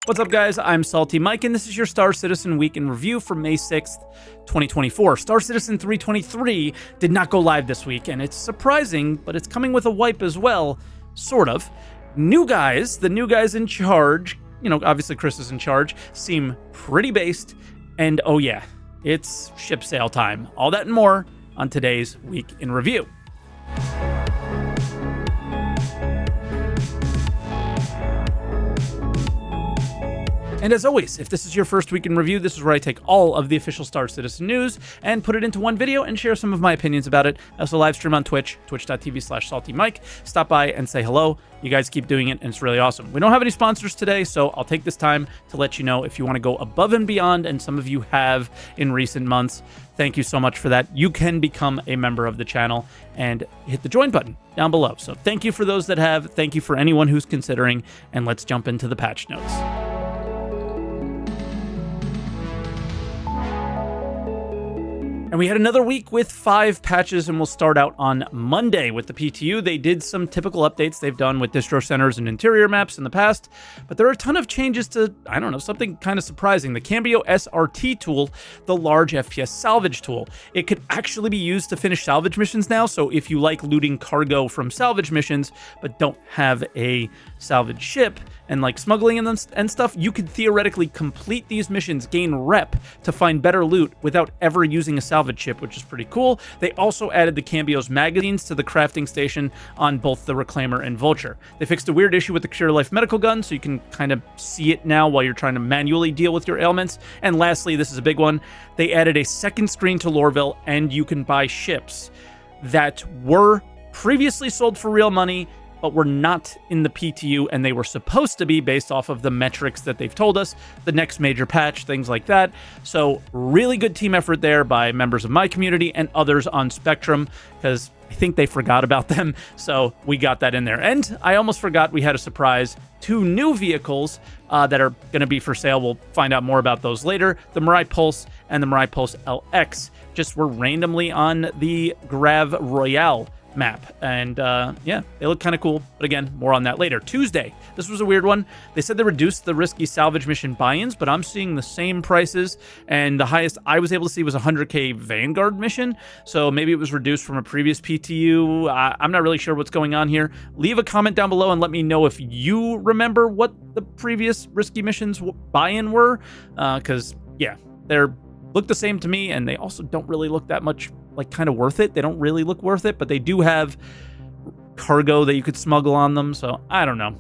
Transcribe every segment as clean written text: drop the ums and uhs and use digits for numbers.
What's up, guys? I'm SaltEMike, and this is your Star Citizen Week in Review for May 6th, 2024. Star Citizen 323 did not go live this week, and it's surprising, but it's coming with a wipe as well, sort of. The new guys in charge, obviously Chris is in charge, seem pretty based, and oh yeah, it's ship sale time. All that and more on today's Week in Review. And as always, if this is your first week in review, this is where I take all of the official Star Citizen news and put it into one video and share some of my opinions about it. I also live stream on Twitch, twitch.tv/SaltEMike. Stop by and say hello. You guys keep doing it, and it's really awesome. We don't have any sponsors today, so I'll take this time to let you know if you want to go above and beyond, and some of you have in recent months. Thank you so much for that. You can become a member of the channel and hit the join button down below. So thank you for those that have. Thank you for anyone who's considering, and let's jump into the patch notes. And we had another week with 5 patches, and we'll start out on Monday with the PTU. They did some typical updates they've done with distro centers and interior maps in the past, but there are a ton of changes to, something kind of surprising. The Cambio SRT tool, the large FPS salvage tool. It could actually be used to finish salvage missions now, so if you like looting cargo from salvage missions, but don't have a salvage ship, and like smuggling and stuff, you could theoretically complete these missions, gain rep to find better loot without ever using a salvage ship, which is pretty cool. They also added the Cambio's magazines to the crafting station on both the Reclaimer and Vulture. They fixed a weird issue with the Cure Life medical gun, so you can kind of see it now while you're trying to manually deal with your ailments. And lastly, this is a big one, they added a second screen to Lorville, and you can buy ships that were previously sold for real money, but were not in the PTU, and they were supposed to be based off of the metrics that they've told us, the next major patch, things like that. So really good team effort there by members of my community and others on Spectrum, because I think they forgot about them, so we got that in there. And I almost forgot we had a surprise, 2 new vehicles that are going to be for sale. We'll find out more about those later. The Mirai Pulse and the Mirai Pulse LX just were randomly on the Grav Royale map, and yeah, they look kind of cool, but again, more on that later. Tuesday, this was a weird one. They said they reduced the risky salvage mission buy-ins, but I'm seeing the same prices, and the highest I was able to see was a 100k Vanguard mission, so maybe it was reduced from a previous PTU. I'm not really sure what's going on here. Leave a comment down below and let me know if you remember what the previous risky missions buy-in were, because yeah, they're look the same to me, and they also don't really look that much like kind of worth it. They don't really look worth it, but they do have cargo that you could smuggle on them, so I don't know.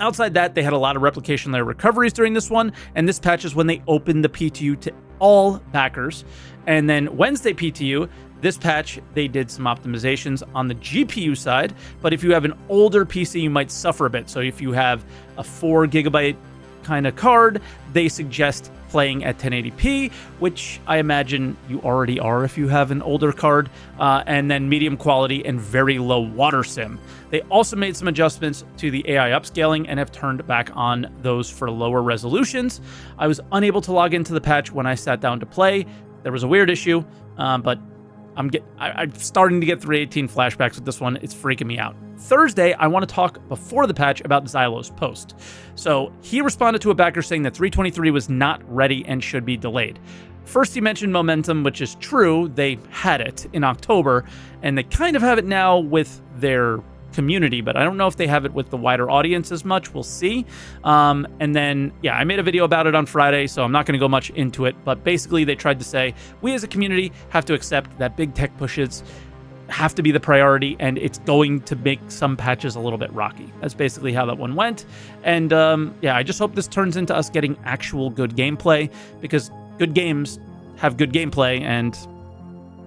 Outside that, they had a lot of replication layer recoveries during this one, and this patch is when they opened the PTU to all backers. And then Wednesday PTU, this patch, they did some optimizations on the GPU side, but if you have an older PC, you might suffer a bit. So if you have a 4 GB kind of card, they suggest playing at 1080p, which I imagine you already are if you have an older card, and then medium quality and very low water sim. They also made some adjustments to the AI upscaling and have turned back on those for lower resolutions. I was unable to log into the patch when I sat down to play. There was a weird issue, but I'm starting to get 318 flashbacks with this one. It's freaking me out. Thursday, I want to talk before the patch about Zyloh's Post. So he responded to a backer saying that 323 was not ready and should be delayed. First, he mentioned momentum, which is true. They had it in October, and they kind of have it now with their community, but I don't know if they have it with the wider audience as much. We'll see. And then, yeah, I made a video about it on Friday, so I'm not going to go much into it, but basically they tried to say, we as a community have to accept that big tech pushes have to be the priority, and it's going to make some patches a little bit rocky. That's basically how that one went. And yeah, I just hope this turns into us getting actual good gameplay, because good games have good gameplay, and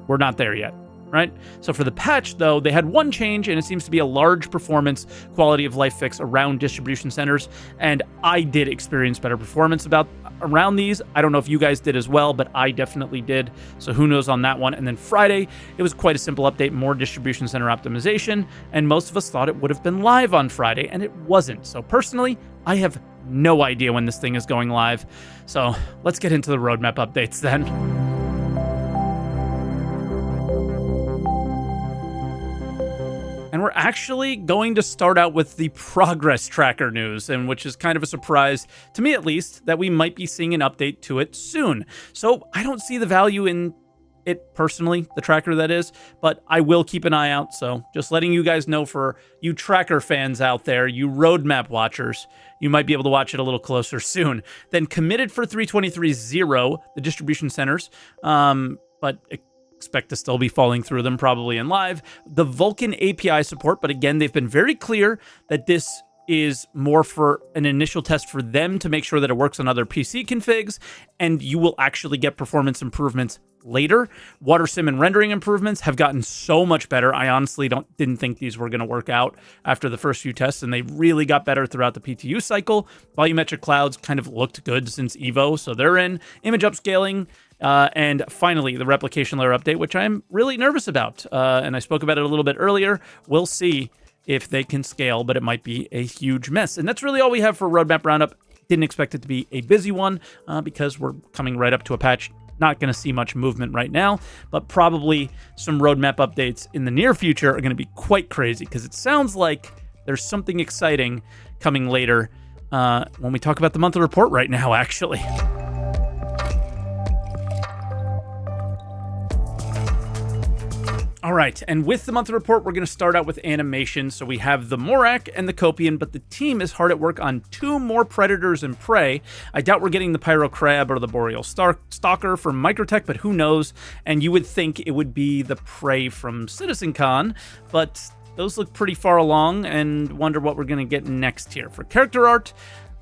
we're not there yet. Right? So for the patch, though, they had one change, and it seems to be a large performance quality of life fix around distribution centers, and I did experience better performance around these. I don't know if you guys did as well, but I definitely did, so who knows on that one. And then Friday, it was quite a simple update, more distribution center optimization, and most of us thought it would have been live on Friday, and it wasn't. So personally, I have no idea when this thing is going live, so let's get into the roadmap updates then. And we're actually going to start out with the progress tracker news, and which is kind of a surprise, to me at least, that we might be seeing an update to it soon. So I don't see the value in it personally, the tracker that is, but I will keep an eye out. So just letting you guys know, for you tracker fans out there, you roadmap watchers, you might be able to watch it a little closer soon. Then committed for 3.23.0, the distribution centers, but expect to still be falling through them probably in live. The Vulkan API support, but again, they've been very clear that this is more for an initial test for them to make sure that it works on other PC configs, and you will actually get performance improvements later. Water sim and rendering improvements have gotten so much better. I honestly didn't think these were going to work out after the first few tests, and they really got better throughout the PTU cycle. Volumetric clouds kind of looked good since Evo, so they're in. Image upscaling, and finally, the replication layer update, which I'm really nervous about, and I spoke about it a little bit earlier. We'll see if they can scale, but it might be a huge mess. And that's really all we have for Roadmap Roundup. Didn't expect it to be a busy one because we're coming right up to a patch. Not going to see much movement right now, but probably some roadmap updates in the near future are going to be quite crazy, because it sounds like there's something exciting coming later when we talk about the monthly report right now, actually. All right, and with the monthly report, we're going to start out with animation. So we have the Morak and the Copian, but the team is hard at work on 2 more Predators and Prey. I doubt we're getting the Pyro Crab or the Boreal Stalker from Microtech, but who knows? And you would think it would be the Prey from CitizenCon, but those look pretty far along, and wonder what we're going to get next here. For character art,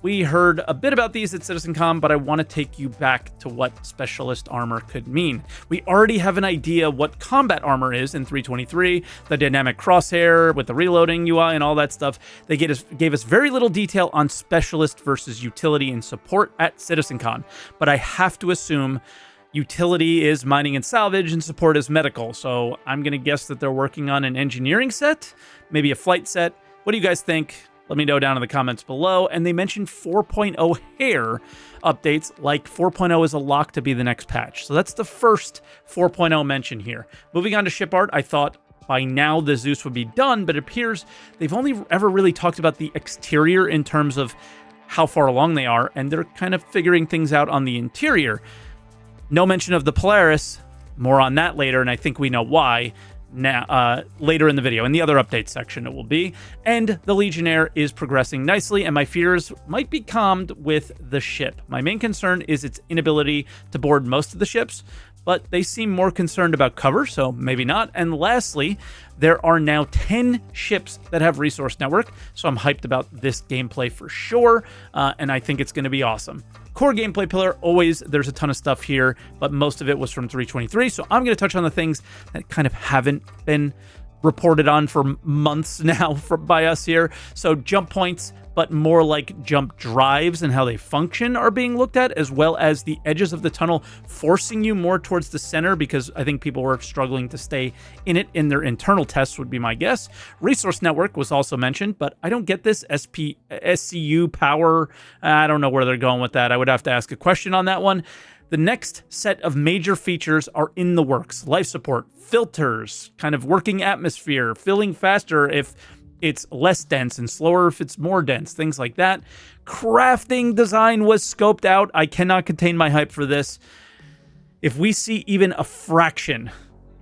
we heard a bit about these at CitizenCon, but I want to take you back to what specialist armor could mean. We already have an idea what combat armor is in 3.23, the dynamic crosshair with the reloading UI and all that stuff. They gave us very little detail on specialist versus utility and support at CitizenCon, but I have to assume utility is mining and salvage and support is medical. So I'm going to guess that they're working on an engineering set, maybe a flight set. What do you guys think? Let me know down in the comments below. And they mentioned 4.0 hair updates, like 4.0 is a lock to be the next patch. So that's the first 4.0 mention here. Moving on to ship art, I thought by now the Zeus would be done, but it appears they've only ever really talked about the exterior in terms of how far along they are, and they're kind of figuring things out on the interior. No mention of the Polaris, more on that later, and I think we know why. Now, later in the video, in the other updates section it will be. And the Legionnaire is progressing nicely, and my fears might be calmed with the ship. My main concern is its inability to board most of the ships, but they seem more concerned about cover, so maybe not. And lastly, there are now 10 ships that have Resource Network, so I'm hyped about this gameplay for sure, and I think it's going to be awesome. Core gameplay pillar, always, there's a ton of stuff here, but most of it was from 3.23, so I'm going to touch on the things that kind of haven't been reported on for months now by us here. So jump points, but more like jump drives and how they function are being looked at, as well as the edges of the tunnel forcing you more towards the center, because I think people were struggling to stay in it in their internal tests, would be my guess. Resource Network was also mentioned, but I don't get this. SCU power, I don't know where they're going with that. I would have to ask a question on that one. The next set of major features are in the works. Life support, filters, kind of working atmosphere, filling faster if it's less dense and slower if it's more dense, things like that. Crafting design was scoped out. I cannot contain my hype for this. If we see even a fraction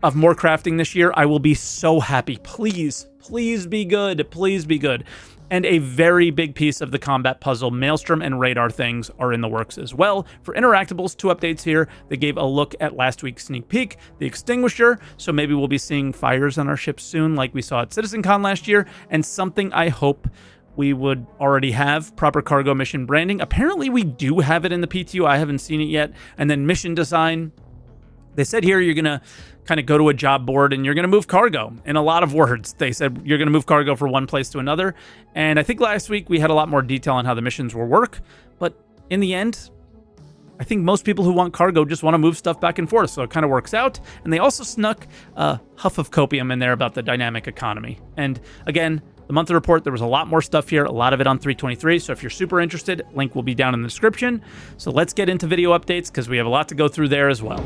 of more crafting this year, I will be so happy. Please, please be good. Please be good. And a very big piece of the combat puzzle, Maelstrom and Radar things, are in the works as well. For interactables, 2 updates here. They gave a look at last week's sneak peek, the Extinguisher, so maybe we'll be seeing fires on our ships soon like we saw at CitizenCon last year, and something I hope we would already have, proper cargo mission branding. Apparently we do have it in the PTU, I haven't seen it yet. And then mission design. They said here you're going to kind of go to a job board and you're going to move cargo. In a lot of words, they said you're going to move cargo from one place to another. And I think last week we had a lot more detail on how the missions will work. But in the end, I think most people who want cargo just want to move stuff back and forth. So it kind of works out. And they also snuck a huff of copium in there about the dynamic economy. And again, the monthly report, there was a lot more stuff here, a lot of it on 3.23. So if you're super interested, link will be down in the description. So let's get into video updates because we have a lot to go through there as well.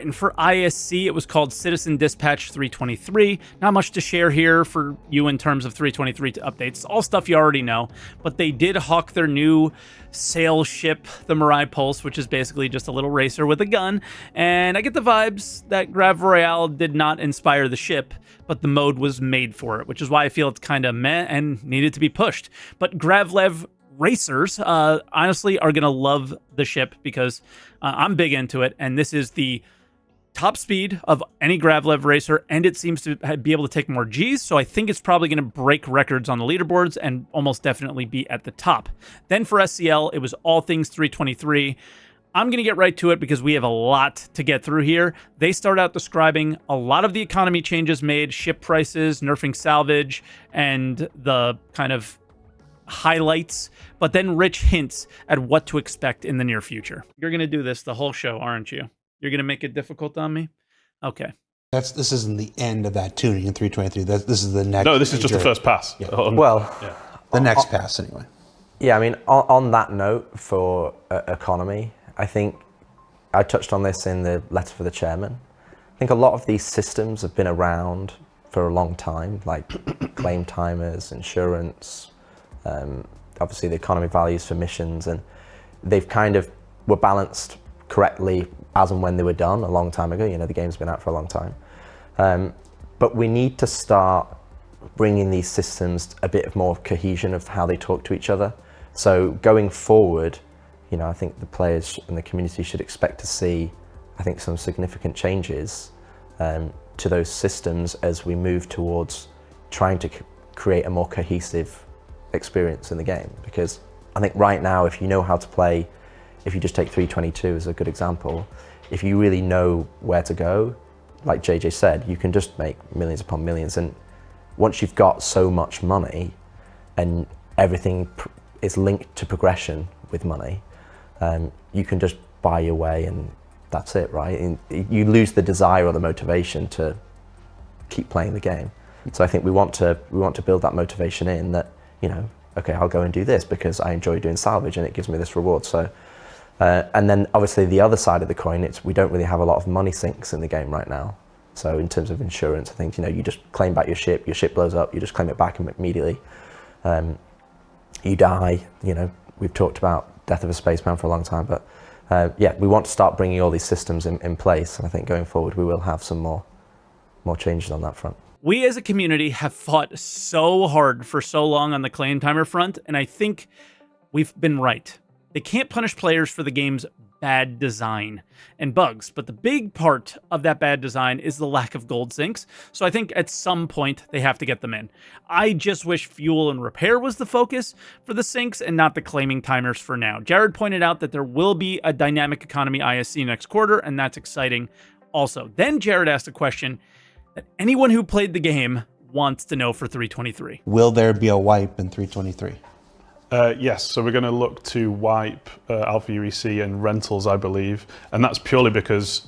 and for ISC, it was called Citizen Dispatch 323. Not much to share here for you in terms of 323 updates. All stuff you already know, but they did hawk their new sail ship, the Mirai Pulse, which is basically just a little racer with a gun. And I get the vibes that Grav Royale did not inspire the ship, but the mode was made for it, which is why I feel it's kind of meh and needed to be pushed. But Gravlev racers honestly are gonna love the ship because I'm big into it, and this is the top speed of any Gravlev racer, and it seems to be able to take more Gs, so I think it's probably going to break records on the leaderboards and almost definitely be at the top. Then for SCL, it was all things 323. I'm going to get right to it because we have a lot to get through here. They start out describing a lot of the economy changes made, ship prices, nerfing salvage, and the kind of highlights, but then Rich hints at what to expect in the near future. You're going to do this the whole show, aren't you? You're going to make it difficult on me? Okay. This isn't the end of that tuning in 323. This is the next. No, this is just the first pass. Yeah. The next pass anyway. Yeah, I mean, on that note for economy, I think I touched on this in the letter for the chairman. I think a lot of these systems have been around for a long time, like claim timers, insurance, obviously the economy values for missions, and they've kind of were balanced correctly as and when they were done a long time ago. You know, the game's been out for a long time. But we need to start bringing these systems a bit of more cohesion of how they talk to each other. So going forward, you know, I think the players and the community should expect to see, I think, some significant changes to those systems as we move towards trying to create a more cohesive experience in the game. Because I think right now, if you know how to play, if you just take 322 as a good example, if you really know where to go, like JJ said, you can just make millions upon millions. And once you've got so much money and everything is linked to progression with money, you can just buy your way and that's it, right? And you lose the desire or the motivation to keep playing the game. So I think we want to build that motivation in that, you know, okay, I'll go and do this because I enjoy doing salvage and it gives me this reward. So, and then obviously the other side of the coin, we don't really have a lot of money sinks in the game right now. So in terms of insurance, I think, you know, you just claim back your ship blows up, you just claim it back immediately. You die, you know, we've talked about death of a spaceman for a long time, but yeah, we want to start bringing all these systems in place. And I think going forward, we will have some more changes on that front. We as a community have fought so hard for so long on the claim timer front, and I think we've been right. They can't punish players for the game's bad design and bugs, but the big part of that bad design is the lack of gold sinks, so I think at some point they have to get them in. I just wish fuel and repair was the focus for the sinks and not the claiming timers for now. Jared pointed out that there will be a dynamic economy ISC next quarter, and that's exciting also. Then Jared asked a question that anyone who played the game wants to know for 323. Will there be a wipe in 323? Yes, so we're going to look to wipe Alpha UEC and rentals, I believe. And that's purely because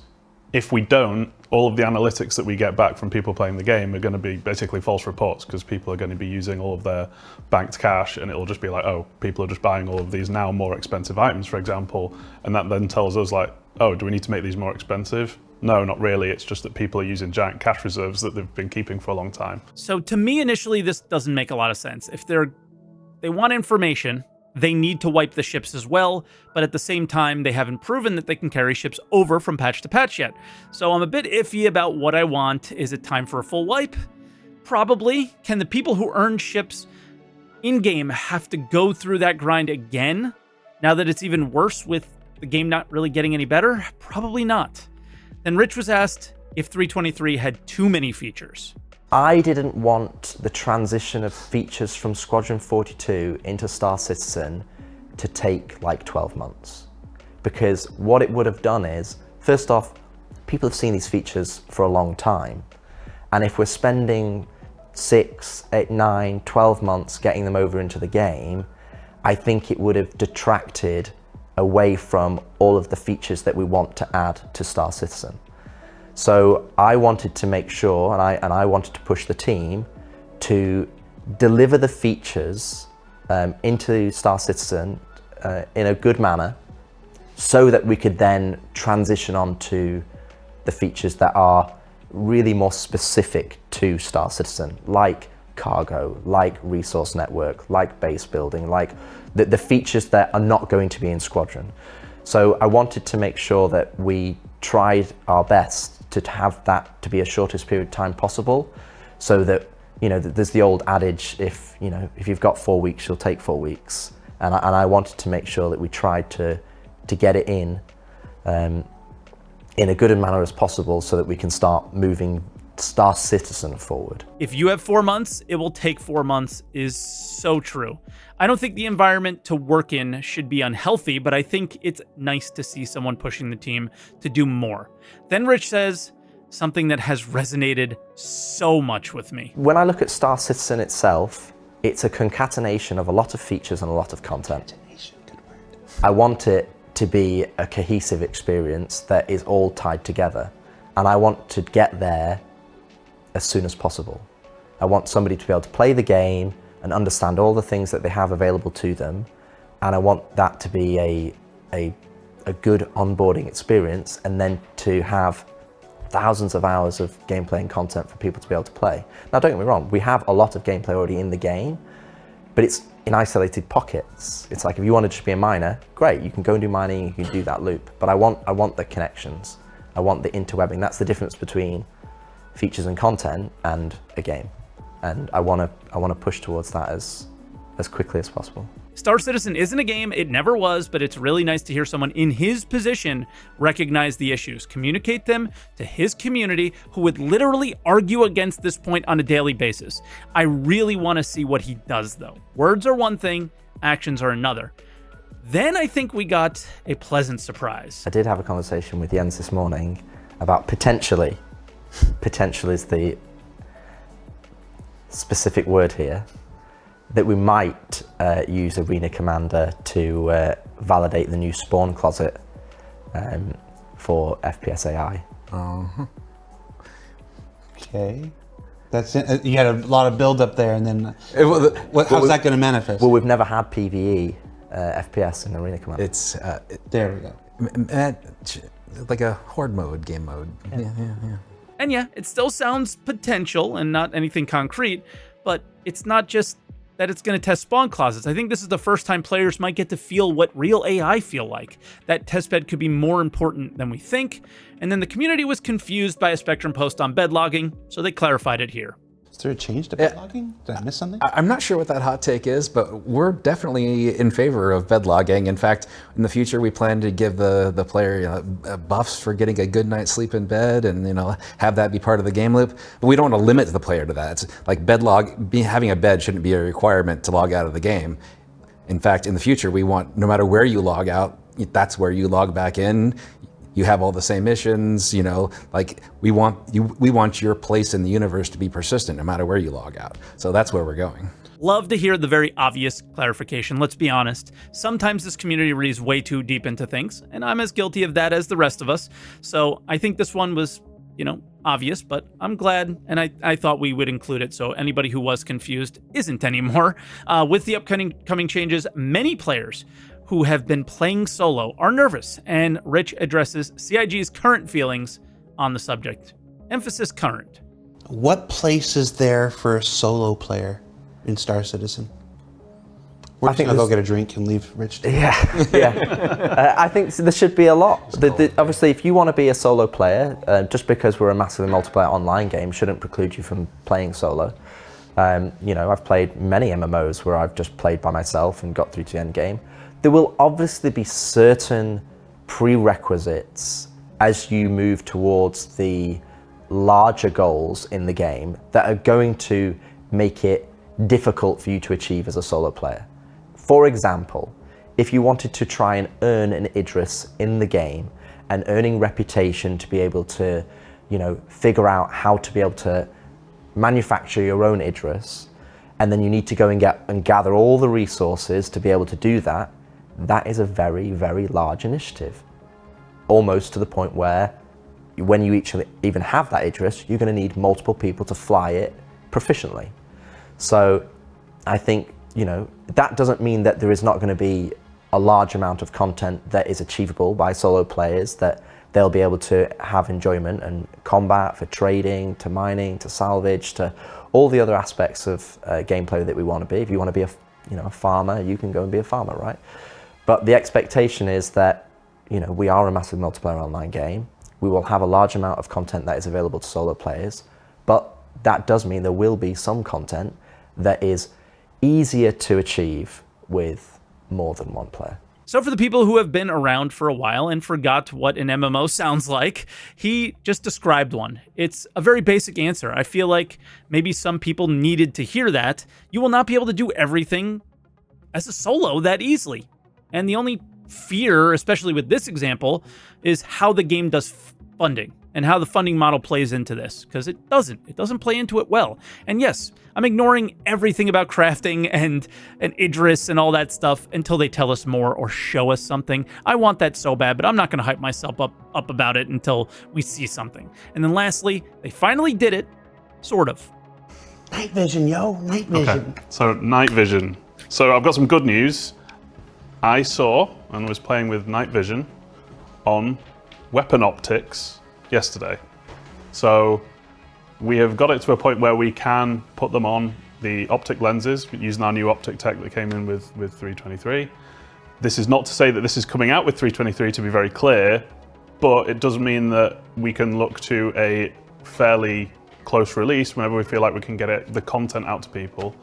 if we don't, all of the analytics that we get back from people playing the game are going to be basically false reports because people are going to be using all of their banked cash and it'll just be like, oh, people are just buying all of these now more expensive items, for example. And that then tells us like, oh, do we need to make these more expensive? No, not really. It's just that people are using giant cash reserves that they've been keeping for a long time. So to me, initially, this doesn't make a lot of sense. If they want information, they need to wipe the ships as well, but at the same time, they haven't proven that they can carry ships over from patch to patch yet. So I'm a bit iffy about what I want. Is it time for a full wipe? Probably. Can the people who earn ships in-game have to go through that grind again, now that it's even worse with the game not really getting any better? Probably not. Then Rich was asked if 323 had too many features. I didn't want the transition of features from Squadron 42 into Star Citizen to take like 12 months. Because what it would have done is, first off, people have seen these features for a long time. And if we're spending 6, 8, 9, 12 months getting them over into the game, I think it would have detracted away from all of the features that we want to add to Star Citizen. So I wanted to make sure, and I wanted to push the team to deliver the features into Star Citizen in a good manner so that we could then transition on to the features that are really more specific to Star Citizen, like cargo, like resource network, like base building, like the features that are not going to be in Squadron. So I wanted to make sure that we tried our best to have that to be as shortest period of time possible, so that, you know, there's the old adage, if you've got 4 weeks, you'll take 4 weeks. And I wanted to make sure that we tried to get it in a good manner as possible, so that we can start moving Star Citizen forward. If you have 4 months, it will take 4 months is so true. I don't think the environment to work in should be unhealthy, but I think it's nice to see someone pushing the team to do more. Then Rich says something that has resonated so much with me. When I look at Star Citizen itself, it's a concatenation of a lot of features and a lot of content. I want it to be a cohesive experience that is all tied together, and I want to get there as soon as possible. I want somebody to be able to play the game and understand all the things that they have available to them, and I want that to be a good onboarding experience, and then to have thousands of hours of gameplay and content for people to be able to play. Now, don't get me wrong, we have a lot of gameplay already in the game, but it's in isolated pockets. It's like, if you want to just be a miner, great, you can go and do mining, you can do that loop. But I want the connections. I want the interwebbing. That's the difference between features and content and a game. And I want to push towards that as quickly as possible. Star Citizen isn't a game, it never was, but it's really nice to hear someone in his position recognize the issues, communicate them to his community, who would literally argue against this point on a daily basis. I really want to see what he does, though. Words are one thing, actions are another. Then I think we got a pleasant surprise. I did have a conversation with Jens this morning about potential is the specific word here, that we might use Arena Commander to validate the new spawn closet for FPS AI. Okay. That's it. You had a lot of build up there, and then how's that going to manifest? Well, we've never had PvE FPS in Arena Commander. It's there we go. Like a horde mode, game mode. Yeah. And yeah, it still sounds potential and not anything concrete, but it's not just that it's going to test spawn closets. I think this is the first time players might get to feel what real AI feel like. That testbed could be more important than we think. And then the community was confused by a Spectrum post on bed logging, so they clarified it here. Is there a change to bed logging? Did I miss something? I'm not sure what that hot take is, but we're definitely in favor of bed logging. In fact, in the future, we plan to give the player buffs for getting a good night's sleep in bed, and have that be part of the game loop. But we don't want to limit the player to that. It's like having a bed shouldn't be a requirement to log out of the game. In fact, in the future, we want, no matter where you log out, that's where you log back in. You have all the same missions, like we want your place in the universe to be persistent no matter where you log out. So that's where we're going. Love to hear the very obvious clarification. Let's be honest. Sometimes this community reads way too deep into things, and I'm as guilty of that as the rest of us. So I think this one was, obvious, but I'm glad, and I thought we would include it so anybody who was confused isn't anymore. With the upcoming changes, many players who have been playing solo are nervous, and Rich addresses CIG's current feelings on the subject. Emphasis current. What place is there for a solo player in Star Citizen? We're just gonna go get a drink and leave Rich. Yeah. I think there should be a lot. Obviously, if you want to be a solo player, just because we're a massively multiplayer online game shouldn't preclude you from playing solo. I've played many MMOs where I've just played by myself and got through to the end game. There will obviously be certain prerequisites as you move towards the larger goals in the game that are going to make it difficult for you to achieve as a solo player. For example, if you wanted to try and earn an Idris in the game and earning reputation to be able to, figure out how to be able to manufacture your own Idris, and then you need to go and gather all the resources to be able to do that, that is a very, very large initiative. Almost to the point where when you even have that Idris, you're going to need multiple people to fly it proficiently. So I think, that doesn't mean that there is not going to be a large amount of content that is achievable by solo players that they'll be able to have enjoyment and combat, for trading, to mining, to salvage, to all the other aspects of gameplay that we want to be. If you want to be a farmer, you can go and be a farmer, right? But the expectation is that, we are a massive multiplayer online game. We will have a large amount of content that is available to solo players, but that does mean there will be some content that is easier to achieve with more than one player. So for the people who have been around for a while and forgot what an MMO sounds like, he just described one. It's a very basic answer. I feel like maybe some people needed to hear that. You will not be able to do everything as a solo that easily. And the only fear, especially with this example, is how the game does funding and how the funding model plays into this, because it doesn't play into it well. And yes, I'm ignoring everything about crafting and Idris and all that stuff until they tell us more or show us something. I want that so bad, but I'm not going to hype myself up about it until we see something. And then lastly, they finally did it, sort of. Night vision, yo, night vision. Okay. So night vision. So I've got some good news. I saw and was playing with night vision on weapon optics yesterday. So we have got it to a point where we can put them on the optic lenses using our new optic tech that came in with 323. This is not to say that this is coming out with 323, to be very clear, but it does mean that we can look to a fairly close release whenever we feel like we can get the content out to people.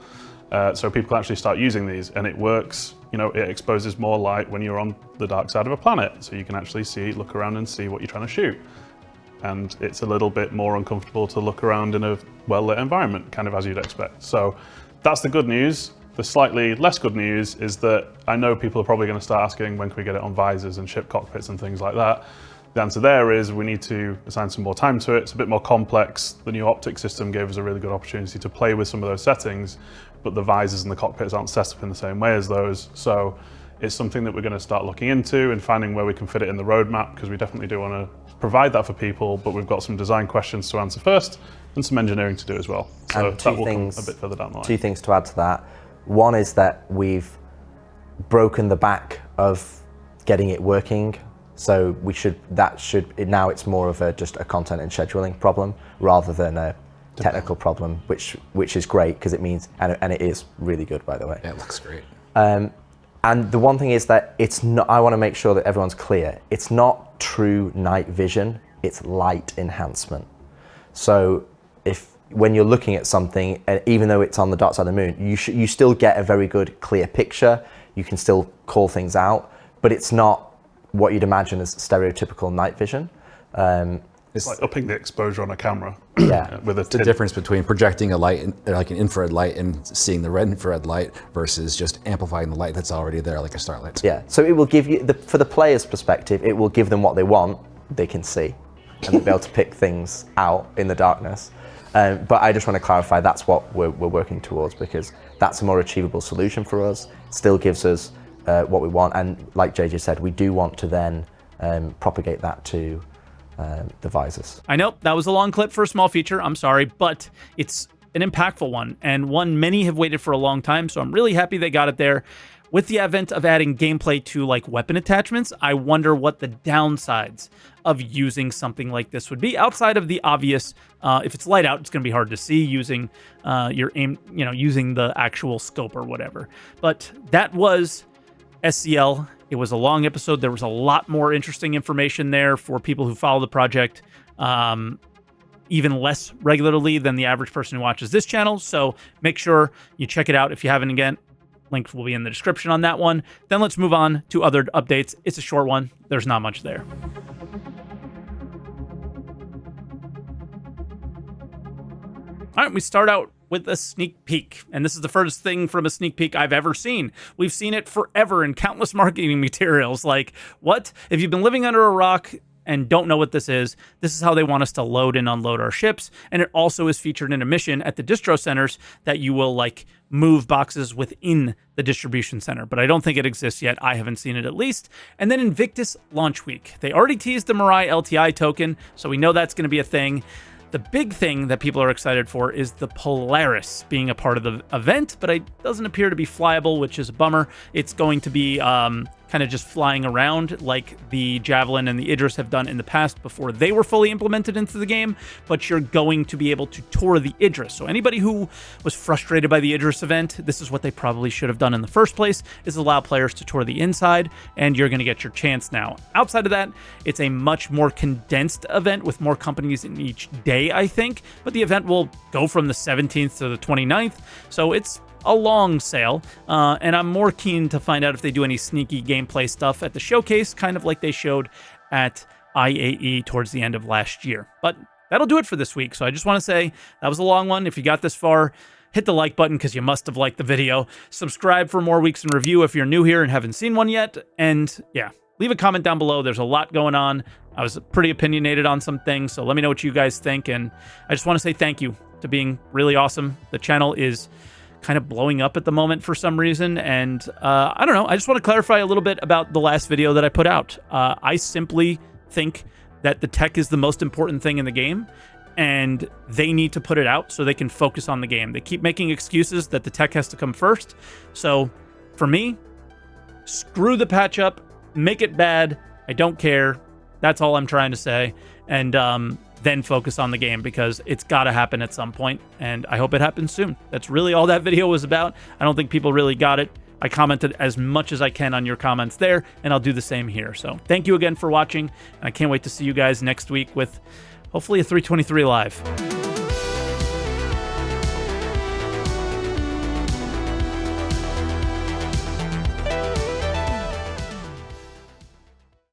So people can actually start using these, and it works. It exposes more light when you're on the dark side of a planet, so you can actually look around and see what you're trying to shoot. And it's a little bit more uncomfortable to look around in a well-lit environment, kind of as you'd expect. So that's the good news. The slightly less good news is that I know people are probably going to start asking, when can we get it on visors and ship cockpits and things like that? The answer there is we need to assign some more time to it. It's a bit more complex. The new optic system gave us a really good opportunity to play with some of those settings, but the visors and the cockpits aren't set up in the same way as those. So it's something that we're going to start looking into and finding where we can fit it in the roadmap, because we definitely do want to provide that for people, but we've got some design questions to answer first and some engineering to do as well. So And that will come a bit further down the line. Two things to add to that. One is that we've broken the back of getting it working. So now it's more of just a content and scheduling problem rather than a technical problem, which is great, because it means, and it is really good, by the way. Yeah, it looks great. And the one thing is that it's not, I want to make sure that everyone's clear, it's not true night vision, it's light enhancement. So when you're looking at something, even though it's on the dark side of the moon, you still get a very good clear picture, you can still call things out, but it's not what you'd imagine as stereotypical night vision. It's like upping the exposure on a camera. Yeah. With The difference between projecting a light, like an infrared light, and seeing the red infrared light versus just amplifying the light that's already there, like a starlight. Yeah, so it will give you, for the player's perspective, it will give them what they want, they can see, and they'll be able to pick things out in the darkness. But I just want to clarify, that's what we're working towards, because that's a more achievable solution for us, still gives us what we want, and like JJ said, we do want to then propagate that to the visors. I know that was a long clip for a small feature, I'm sorry, but it's an impactful one, and one many have waited for a long time, so I'm really happy they got it there. With the advent of adding gameplay to like weapon attachments, I wonder what the downsides of using something like this would be, outside of the obvious, if it's light out, it's going to be hard to see using your aim, using the actual scope or whatever. But that was SCL. It was a long episode. There was a lot more interesting information there for people who follow the project even less regularly than the average person who watches this channel. So make sure you check it out if you haven't again. Link will be in the description on that one. Then let's move on to other updates. It's a short one. There's not much there. All right, we start out with a sneak peek, and this is the first thing from a sneak peek I've ever seen. We've seen it forever in countless marketing materials. Like, what? If you've been living under a rock and don't know what this is how they want us to load and unload our ships. And it also is featured in a mission at the distro centers that you will like move boxes within the distribution center. But I don't think it exists yet. I haven't seen it at least. And then Invictus launch week. They already teased the Mirai LTI token, so we know that's going to be a thing. The big thing that people are excited for is the Polaris being a part of the event, but it doesn't appear to be flyable, which is a bummer. It's going to be kind kind of just flying around like the Javelin and the Idris have done in the past before they were fully implemented into the game, but you're going to be able to tour the Idris. So anybody who was frustrated by the Idris event, this is what they probably should have done in the first place, is allow players to tour the inside, and you're going to get your chance now. Outside of that, it's a much more condensed event with more companies in each day, I think, but the event will go from the 17th to the 29th, so it's a long sale, and I'm more keen to find out if they do any sneaky gameplay stuff at the showcase, kind of like they showed at IAE towards the end of last year. But that'll do it for this week, so I just want to say that was a long one. If you got this far, hit the like button because you must have liked the video. Subscribe for more weeks in review if you're new here and haven't seen one yet, and yeah, leave a comment down below. There's a lot going on. I was pretty opinionated on some things, so let me know what you guys think, and I just want to say thank you to being really awesome. The channel is kind of blowing up at the moment for some reason, and I don't know, I just want to clarify a little bit about the last video that I put out. I simply think that the tech is the most important thing in the game, and they need to put it out so they can focus on the game. They keep making excuses that the tech has to come first, so for me, screw the patch up, make it bad, I don't care, that's all I'm trying to say, and then focus on the game, because it's got to happen at some point, and I hope it happens soon. That's really all that video was about. I don't think people really got it. I commented as much as I can on your comments there, and I'll do the same here. So thank you again for watching, and I can't wait to see you guys next week with hopefully a 323 live.